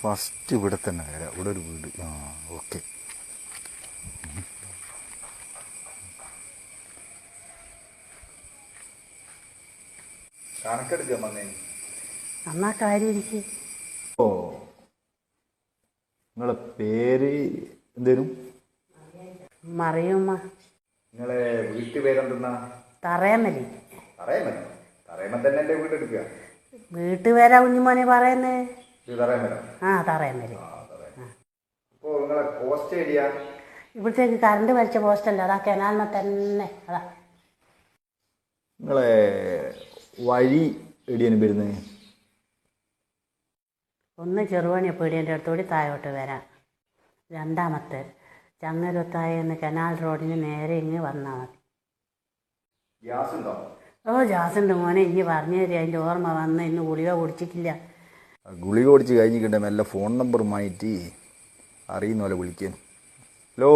First ഇവിടെ തന്നെ വരാം. ഇവിടെ ഒരു വീട്. ആ ഓക്കെ. കണക്കെടുക്കാൻ വന്നേ. എന്നാ കാര്യം ഇരിക്കും. ഓ, നിങ്ങളെ പേര് എന്തേലും? മറിയുമ്മ. നിങ്ങളെ വീട്ടുപേരെന്തെന്നാ? തറയമ്മലി. തറയമല്ലോ. തറയമ തന്നെ എൻ്റെ വീട് എടുക്കുക. വീട്ടുപേരാ കുഞ്ഞുമോനെ പറയുന്നേ. തറയമല്ലോ. ആ തറയമ്മലി. അപ്പോൾ നിങ്ങളെ പോസ്റ്റ് ഏരിയ? ഇവിടത്തേക്ക് കറണ്ട് വലിച്ച പോസ്റ്റല്ല, അതാ കനാലിമ തന്നെ. അതാ നിങ്ങളെ വഴി എവിടെയാണ് വരുന്നത്? ഒന്ന് ചെറുവണി പീടിയൻ്റെ അടുത്തോടി താഴോട്ട് വരാം. രണ്ടാമത്തെ ചങ്ങരൊത്തായെന്ന് കനാൽ റോഡിന് നേരെ ഇങ്ങ് വന്നാൽ മതി. ഗ്യാസ് ഉണ്ടോ? ഓ ഗ്യാസുണ്ട് മോനെ, ഇനി പറഞ്ഞു തരിക. അതിൻ്റെ ഓർമ്മ വന്ന് ഇന്ന് ഗുളിക കുടിച്ചിട്ടില്ല. ഗുളിക കുടിച്ച് കഴിഞ്ഞിട്ടുണ്ടെ മെല്ലെ ഫോൺ നമ്പർ മാറ്റി അറിയുന്ന പോലെ വിളിക്കാൻ. ഹലോ.